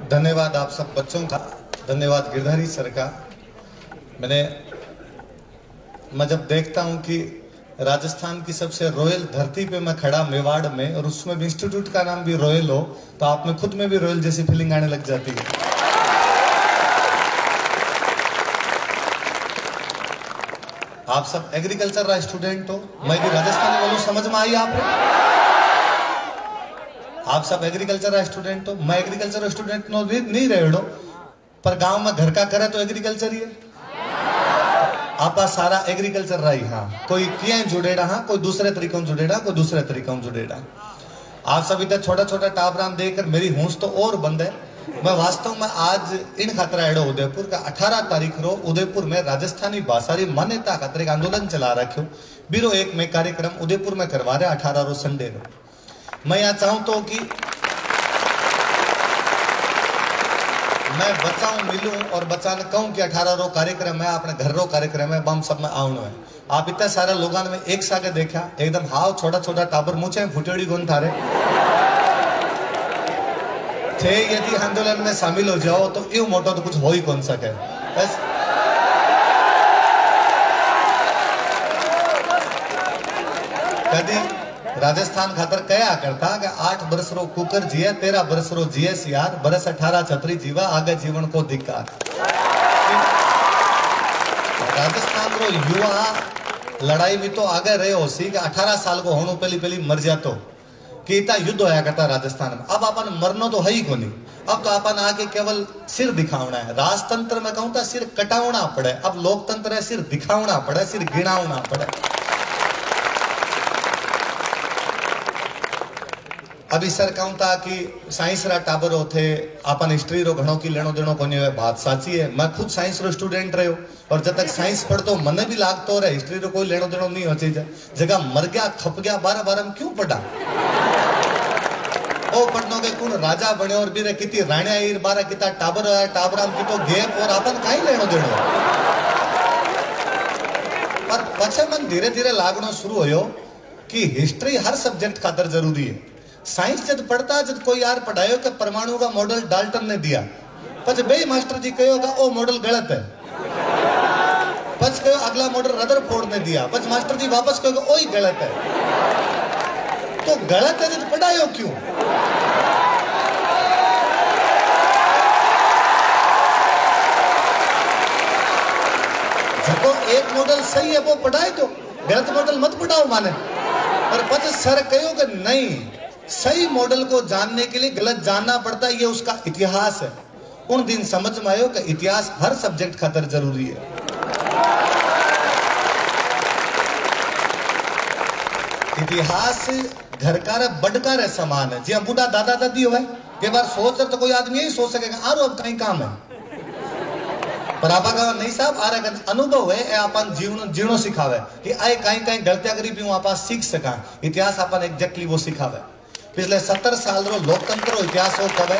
धन्यवाद आप सब बच्चों का, धन्यवाद गिरधारी सर का। मैं जब देखता हूं कि राजस्थान की सबसे रॉयल धरती पे मैं खड़ा मेवाड़ में, और उसमें भी इंस्टीट्यूट का नाम भी रॉयल हो, तो आप में खुद में भी रॉयल जैसी फीलिंग आने लग जाती है। आप सब एग्रीकल्चर का स्टूडेंट हो, मैं भी राजस्थानी बोलूं, समझ में आई आपको? आप सब एग्रीकल्चर का स्टूडेंट हो, मैं एग्रीकल्चर स्टूडेंट नहीं रहे हो, पर गांव में घर का करे तो एग्रीकल्चर ही है। आपा सारा एग्रीकल्चर रही, हाँ कोई किए जुड़ेड़ा, हाँ कोई दूसरे तरीकों जुड़ेड़ा, कोई दूसरे तरीकों जुड़ेड़ा। आप सभी तक छोटा छोटा टाबराम देकर मेरी होश तो और बंद है। मैं वास्तव में आज इन खतरा एडो उदयपुर का 18 तारीख रो उदयपुर में राजस्थानी भाषा री मान्यता खातर एक आंदोलन चला रखो बीरो एक में कार्यक्रम उदयपुर में करवा रहे 18 रो संडे रो। मैं यहाँ चाहूं तो कि मैं बचाऊं मिलूं और बचाने कहूं कि 18 रो कार्यक्रम है, अपने घर रो कार्यक्रम है, बम सब में आउनो है। आप इतना सारा लोगों में एक सागे देखा, एकदम हाव छोटा छोटा टाबर मुझे फुटेड़ी गुन थारे थे। यदि आंदोलन में शामिल हो जाओ तो यू मोटो तो कुछ हो ही कौन सके। बस कदी राजस्थान खातर कया करता कि 8 बरस रो कुकर जिए, 13 बरस रो जिए सियार, बरस 18 छतरी जीवा, आगे जीवन को धिक्कार। राजस्थान रो युवा लड़ाई में तो आगे रहे हो सी कि 18 साल को होनो पहली मर जातो कि इतना युद्ध होया करता राजस्थान में। अब अपन मरनो तो है ही कोनी, अब तो अपन आके केवल सिर दिखावना है। राजतंत्र में कहूं तो सिर कटावना पड़े, अब लोकतंत्र है सिर दिखावना पड़े, सिर गिनावना पड़े। अभी सर कहूं था कि साइंस रा टाबर होते अपन हिस्ट्री रो घणो की लेनो देनो कोनी है, बात साची है। मैं खुद साइंस रो स्टूडेंट रहो और जब तक साइंस पढ़तो मने भी लागतो रहे हिस्ट्री रो कोई लेनो देनो नहीं होती जगह मर गया खप गया 12 में क्यों पढ़ा। ओ पढ़नो के कौन राजा बने और बीरे किती राणिया ईर 12 किता टाबर आया, टाबराम की तो गेप और अपन काई लेनो देनो। पर पछे मन धीरे धीरे लागनो शुरू होयो कि हिस्ट्री हर सब्जेक्ट खातर जरूरी है। साइंस जब पढ़ता जब कोई यार पढ़ायो कि परमाणु का मॉडल डाल्टन ने दिया, पछ बे मास्टर जी कहो कि ओ मॉडल गलत है, पछ कहो अगला मॉडल रदरफोर्ड ने दिया, पछ मास्टर जी वापस कहो कि ओ ही गलत है। तो गलत है जब पढ़ायो क्यों? जब एक मॉडल सही है वो पढ़ाए दो, गलत मॉडल मत पढ़ाओ माने। पर पछ सर कहो कि नहीं, सही मॉडल को जानने के लिए गलत जानना पड़ता है, ये उसका इतिहास है। उन दिन समझ में आयो कि इतिहास हर सब्जेक्ट खातर जरूरी है। इतिहास घर का रे बड़का रे समान है। जी बूढ़ा दादा दादी हो के बार सोच तो कोई आदमी यही सोच सकेगा आरो अब कहीं काम है, पर आपा का नहीं साहब आ रहा अनुभव है अपन जीवन जीवनो सिखावे कि आए कहीं कहीं गलतियां करी भी आप सीख सका। इतिहास अपन एग्जैक्टली वो सिखावे। पिछले 70 साल रो लोकतंत्र इतिहास हो कब है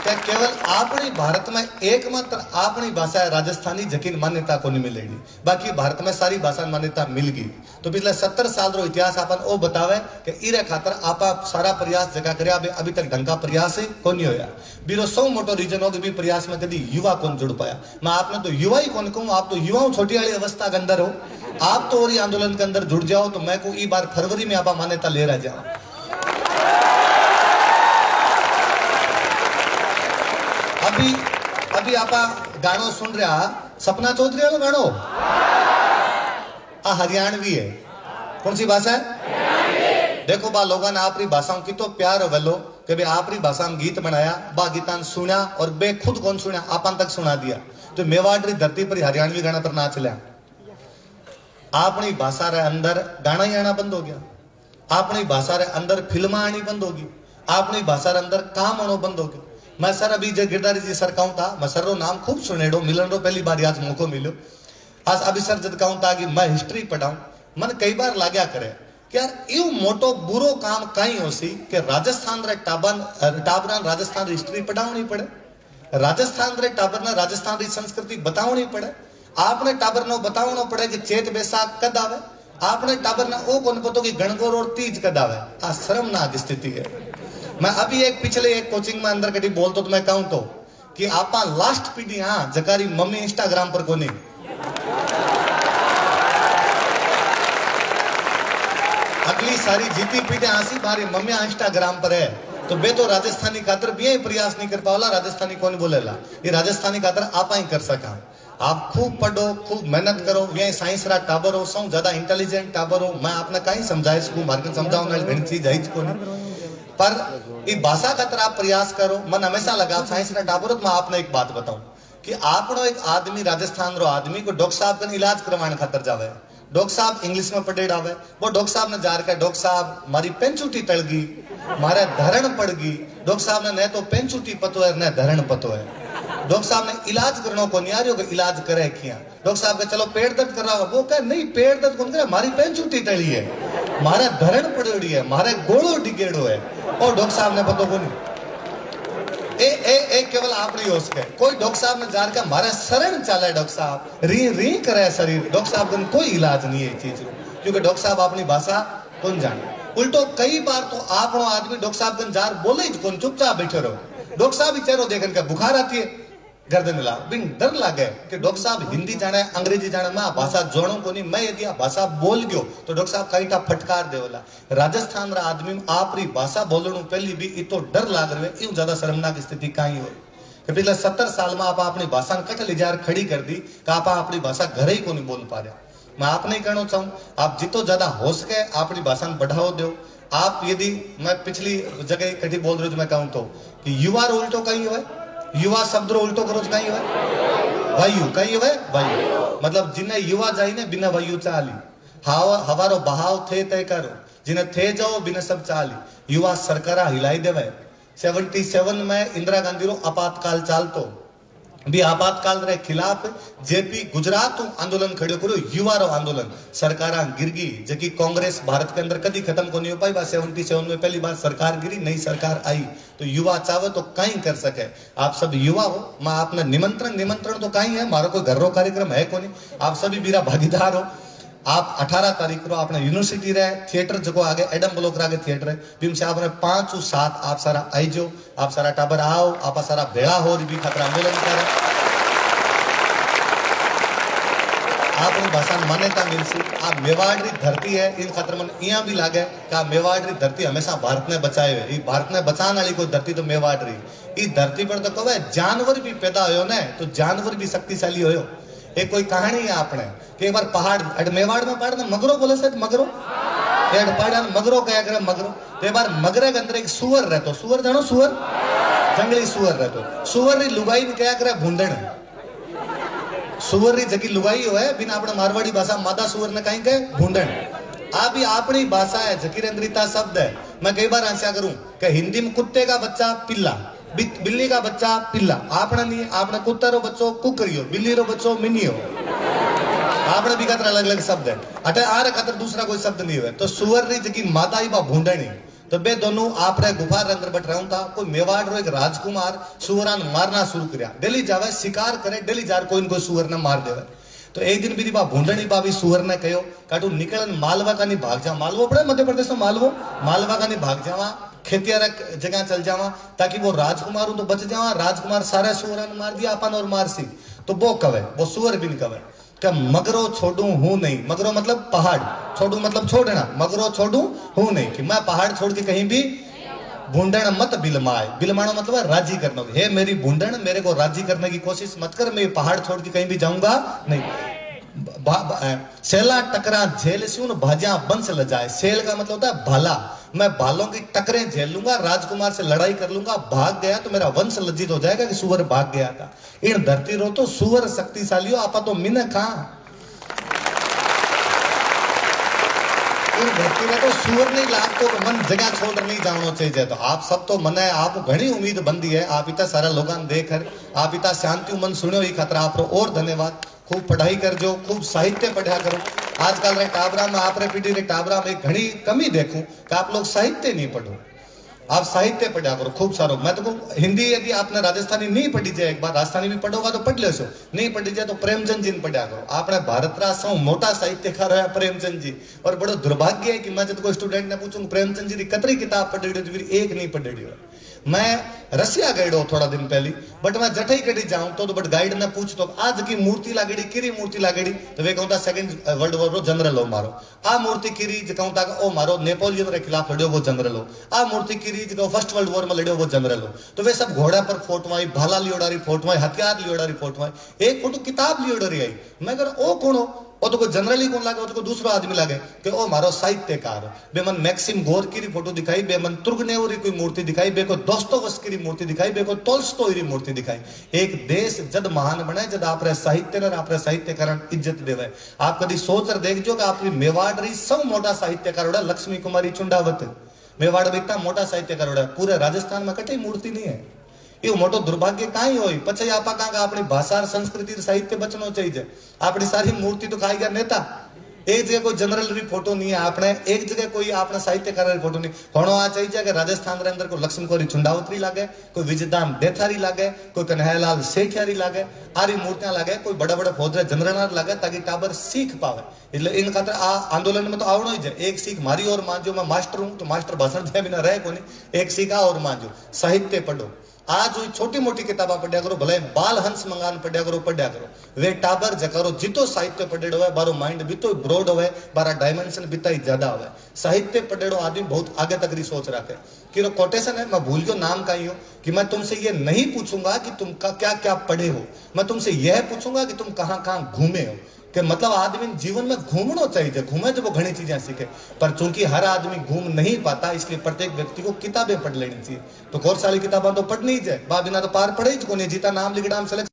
कि केवल अपनी भारत में एकमात्र अपनी भाषा है राजस्थानी जकीन मान्यता को नहीं मिलेगी, बाकी भारत में सारी भाषा मान्यता मिल गई। तो पिछले 70 साल रो इतिहास अपन वो बतावे कि इरे खातर आपा सारा प्रयास जगह करे, अभी तक ढंग का प्रयास है को नहीं होया। बीरो 100 मोटो रीजन हो भी प्रयास में कभी युवा कौन जुड़ पाया। मैं आपने तो युवा ही कौन कहूँ, आप तो युवाओं छोटी वाली अवस्था के अंदर हो, आप तो और आंदोलन के अंदर जुड़ जाओ। तो मैं को ई बार फरवरी में आपा मान्यता ले रहा जाओ। अभी आप गानो सुन रहा सपना चौधरी वाला गानो हरियाणवी है। कौन सी भाषा है? देखो बा लोगों ने आपरी भाषाओं की तो प्यार वेलो कि बे आपरी भाषा में गीत बनाया, बा गीतान सुना और बे खुद कौन सुना आपन तक सुना दिया। तो मेवाड़ धरती पर हरियाणवी गाना पर नाच लिया। अपनी भाषा रे अंदर गाना ही आना बंद हो गया, अपनी भाषा रे अंदर फिल्म आनी बंद होगी, अपनी भाषा रे अंदर काम आना बंद हो गया। मैं सर अभी जो गिरधारी जी सर कहूं था, मैं सर रो नाम खूब सुनेडो मिलन रो पहली बार आज मौको मिलो। आज अभी सर जब कहूं था कि मैं हिस्ट्री पढ़ाऊं, मन कई बार लाग्या करे कि यार यू मोटो बुरो काम कहीं हो सी कि राजस्थान रे टाबरान राजस्थान री हिस्ट्री पढ़ावनी पड़े, राजस्थान रे टाबर ने राजस्थान री संस्कृति बतावनी पड़े। आपने टाबर ने बतावनो पड़े कि चेत बैसाख कद आवे, आपने टाबर ने ओ कौन पतो कि गणगौर और तीज कद आवे। आ शर्मनाक स्थिति है। मैं अभी एक पिछले एक कोचिंग में अंदर कभी बोलतो तो मैं कहूं तो कि आपा लास्ट पीढ़ी हाँ जकारी मम्मी इंस्टाग्राम पर कोनी अगली सारी जीती पीढ़ी आसी मारी मम्मी इंस्टाग्राम पर है तो बे तो राजस्थानी खातर भी प्रयास नहीं कर पावला राजस्थानी कौन बोलेला ये राजस्थानी खातर आप ही कर सका आप खूब पढ़ो खूब मेहनत करो ये साइंस रा टाबर हो सौ ज्यादा इंटेलिजेंट टाबर हो मैं आपने कहीं समझाए सकूं मार्केट समझाऊं ना घणी चीज है को पर ये भाषा खातर आप प्रयास करो मन हमेशा लगा साइंस रा टाबर तो मैं आपने एक बात बताऊं कि आपनो एक आदमी राजस्थान रो आदमी को डॉक्टर साहब का इलाज करवाने खातर जावे डॉक्टर साहब इंग्लिश में पढ़ेड़ आवे वो डॉक्टर साहब ने जार के डॉक्टर साहब मारी पेंचूटी टल गई मारे धरण पड़ गई डॉक्टर साहब ने न तो पेंचूटी पतो है न धरण पतो है डॉक्टर साहब ने इलाज करनो को नहीं आ रही इलाज करे किया डॉक्टर साहब के चलो पेट दर्द कर रहा हो वो कहे नहीं पेट दर्द कौन करे मारी पेंचूटी टली है मारे धरण पड़ोड़ी है मारे गोड़ो डिगेड़ो है और डॉक्टर साहब ने पतो को नहीं केवल आप नहीं हो सके कोई डॉक्टर साहब ने जार का मारे शरण चाले डॉक्टर साहब री री करे शरीर डॉक्टर साहब का कोई इलाज नहीं है चीज क्योंकि डॉक्टर साहब अपनी भाषा कौन जाने उल्टो कई बार तो आप आदमी डॉक्टर साहब का जार बोले ही कौन चुपचाप बैठे रहो डॉक्टर साहब ही चेहरो देखने का बुखार आती है गर्दन मिला बिन डर लागे कि डॉक्टर साहब हिंदी जाने अंग्रेजी जाने मैं भाषा जोड़ू को नहीं मैं यदि भाषा बोल गयो तो डॉक्टर साहब कहीं का फटकार देवला राजस्थान रा आदमी आपरी भाषा बोलणु पहली भी इतो डर लाग रहे यूं ज्यादा शर्मनाक स्थिति कहीं हो कि पिछले 70 साल में आप अपनी भाषा कट लिजार खड़ी कर दी कि आप अपनी भाषा घरे ही को नहीं बोल पा रहे मैं आप नहीं कहना चाहूँ आप जितो ज्यादा हो सके अपनी भाषा बढ़ाओ दो आप यदि मैं पिछली जगह कभी बोल रहे हो मैं कहूँ तो कि युवा रो उल्टो कहीं हुआ युवा शब्द रो उल्टो करो कहीं हुआ वायु कहीं हुआ वायु मतलब जिन्हें युवा जाई ने बिना वायु चाली हवारो बहाव थे तय करो जिन्हें थे जाओ बिना सब चाली युवा सरकारा हिलाई देवे 77 में इंदिरा गांधी रो आपातकाल चालतो भी आपातकाल रे खिलाफ जेपी गुजरात आंदोलन खड़ो करो युवा रो आंदोलन सरकारा गिर गई जबकि कांग्रेस भारत के अंदर कभी खत्म को नहीं हो पाई 77 में पहली बार सरकार गिरी नई सरकार आई तो युवा चाहे तो कहीं कर सके आप सब युवा हो मैं आपने निमंत्रण तो कहीं है मारो कोई घर रो कार्यक्रम है को नहीं आप सभी मेरा भागीदार हो आप 18 तारीख को अपने यूनिवर्सिटी रे थिएटर जो आगे एडम ब्लॉक आगे थिएटर है भीम से आपने 5 और 7 आप सारा आई जो आप सारा टाबर आओ आप सारा भेड़ा हो भी खतरा आंदोलन करे आपनी भाषा मान्यता मिलसी आप मेवाड़ री धरती है इन खतर मन यहाँ भी लागे कि मेवाड़ री धरती हमेशा भारत ने बचाए हुए भारत ने बचाने वाली कोई धरती तो मेवाड़ रही इस धरती पर तो कहे जानवर भी पैदा हो ने तो जानवर भी शक्तिशाली हो एक कोई कहानी है आपने कि एक बार पहाड़ मेवाड़ में पहाड़ मगरो बोले से मगरो पहाड़ मगरो क्या करे मगरो एक बार मगरे के अंदर एक सुअर रहतो सुअर जानो सुअर जंगली सुअर रहतो सुअर री लुगाई ने क्या करे भूंडण सुअर री जगी लुगाई हो है बिना अपने मारवाड़ी भाषा मादा सुअर ने कहीं कहे भूंडण आ भी अपनी भाषा है जकीरेंद्रिता शब्द है मैं कई बार आशा करूं कि हिंदी में कुत्ते का बच्चा पिल्ला बिल्ली का बच्चा पिल्ला आपने नहीं आपने कुत्ता रो बच्चो कुकरियो बिल्ली रो बच्चो मिनियो आपने भी खातर अलग अलग शब्द है अटे आ रे खातर दूसरा कोई शब्द नहीं हुआ तो सुअर री जगी मादा ही बा भूंडणी तो बे दोनों आप रे गुफा रे अंदर बैठ रहूं था कोई मेवाड़ रो एक राजकुमार सुअरान मारना शुरू करया डेली जावे शिकार करे डेली जार कोई न कोई सुअर ने मार देवे तो एक दिन भी बा भूंडणी बा भी सुअर ने कहो काटू निकलन मालवा का नहीं भाग जा मालवो पड़े मध्य प्रदेश में मालवा का नहीं भाग जावा खेतिया जगह चल जावा ताकि वो राजकुमार तो बच जावा राजकुमार सारे सुअर ने मार दिया अपन और मारसी तो वो कवे वो सुअर भी नहीं कवे क्या मगरो छोड़ू हूं नहीं मगरो मतलब पहाड़ छोड़ू मतलब छोड़ना मगरो छोड़ू हूं नहीं कि मैं पहाड़ छोड़ के कहीं भी भूंडण मत बिलमाए बिलमाना मतलब राजी करना हे मेरी भूंडण मेरे को राजी करने की कोशिश मत कर मैं पहाड़ छोड़ के कहीं भी जाऊंगा नहीं सेला टकरा झेल सुन भाजा बंस ल जाए सेल का मतलब होता है भाला मैं भालों की टकरें झेल लूंगा राजकुमार से लड़ाई कर लूंगा भाग गया तो मेरा वंश लज्जित हो जाएगा कि सुअर भाग गया था इन धरती रो तो सुअर शक्तिशाली हो आपा तो मिन कहां इन धरती में तो सुअर नहीं लागतो मन जगह छोड़ नहीं जानो चाहिए तो आप सब तो मन है आप घनी उम्मीद बंदी है आप इतना सारा लोग देखकर आप इतना शांति मन सुनो ही खतरा आप और धन्यवाद खूब पढ़ाई कर जो खूब साहित्य पढ़ा करो आजकल रे टाबरा में आप रे पीढ़ी रे टाबरा में घनी कमी देखूं कि आप लोग साहित्य नहीं पढ़ो आप साहित्य पढ़ा करो खूब सारो। मैं तो कहूं, हिंदी यदि आपने राजस्थानी नहीं पढ़ी जाए, एक बार राजस्थानी भी पढ़ोगा तो पढ़ लेशो, नहीं पढ़ी जाए तो प्रेमचंद जी ने पढ़ा करो। आपने भारत रा सौ मोटा साहित्यकार है प्रेमचंद जी। और बड़ो दुर्भाग्य है कि मैं जब कोई स्टूडेंट ने पूछूं प्रेमचंद जी की कतरी किताब पढ़ी हो, तो एक नहीं पढ़ी हो। मैं रसिया गयो थोड़ा दिन पहली, बट मैं जठई कड़ी जाऊं तो बट गाइड ने पूछ तो आज की मूर्ति लागेड़ी, किरी मूर्ति लागेड़ी, तो वे कहता सेकंड वर्ल्ड वॉर रो जनरल हो मारो। आ मूर्ति किरी जो कहता ओ मारो नेपोलियन रे खिलाफ लड़ियो वो जनरल हो। आ मूर्ति किरी जो फर्स्ट वर्ल्ड वॉर में लड़ियो वो जनरल हो। तो वे सब घोड़ा पर फोटो आई, भाला लियोड़ारी फोटो आई, हथियार लियोड़ारी फोटो आई, एक फोटो किताब लियोड़ारी आई। मैं कह ओ कौन हो? वो तो कोई जनरली कौन लागे, वो तो कोई दूसरा आदमी लागे कि ओ मारो साहित्यकार। बे मन मैक्सिम गोरकी री फोटो दिखाई, बे मन तुर्गनेव री कोई मूर्ति दिखाई, बे को दोस्तोवस्की री मूर्ति दिखाई, बे को टोल्स्टॉय री मूर्ति दिखाई। एक देश जद महान बने जद आपरे साहित्य ने आपरे साहित्यकार इज्जत देवे। आप कभी सोच कर देखजो कि आपकी मेवाड़ री सब मोटा साहित्यकार होड़ा लक्ष्मी कुमारी चुंडावत। मेवाड़ में इतना मोटा साहित्यकार होड़ा, पूरे राजस्थान में कटी मूर्ति नहीं है। ये मोटो दुर्भाग्य काई होई। पछे आपा का अपनी भाषा संस्कृति साहित्य बचनो चाहिए। अपनी सारी मूर्ति तो खाई गया नेता। एक जगह कोई जनरल री फोटो नहीं है आपने, एक जगह कोई आपने साहित्यकार री फोटो नहीं होनो आ चाहिए कि राजस्थान रे अंदर कोई लक्ष्मी कोरी चुंडावतरी लागे, कोई विजयदान देथारी लागे, कोई कन्हैयालाल सेठियारी लागे, आरी मूर्तियां लागे, कोई बड़ा बड़ा फौजदार जनरल लागे, ताकि टाबर सीख पावे। એટલે इन खातर आ आंदोलन में तो आवणो ही है। एक सीख मारी और मांजो, मैं मास्टर हूं तो मास्टर भाषण जे बिना रहे कोनी, एक सीख आ और मांजो, साहित्य पढ़ो। आज छोटी मोटी किताबा पढ़िया करो, भले बाल हंस मंगान पढ़िया करो। वे टाबर जकारो जितो साहित्य पढ़ेड़ो है, बारो माइंड भी तो ब्रॉड होवे, बारा डायमेंशन बिता ही ज्यादा होवे। साहित्य पढ़ेड़ो आदमी बहुत आगे तक री सोच रखे। कि कोटेशन है, मैं भूल गयो नाम का ही हो, कि मैं तुमसे ये नहीं पूछूंगा कि तुम क्या क्या पढ़े हो, मैं तुमसे यह पूछूंगा कि तुम कहां कहां घूमे हो। कि मतलब आदमी जीवन में घूमना चाहिए, घूमे जब वो घनी चीजें सीखे। पर चूंकि हर आदमी घूम नहीं पाता, इसलिए प्रत्येक व्यक्ति को किताबें पढ़ लेनी चाहिए। तो कोर्स वाली किताबें तो पढ़नी ही है, बिना तो पार पढ़े ही को नहीं जीता, नाम लिखना हम सेलेक्ट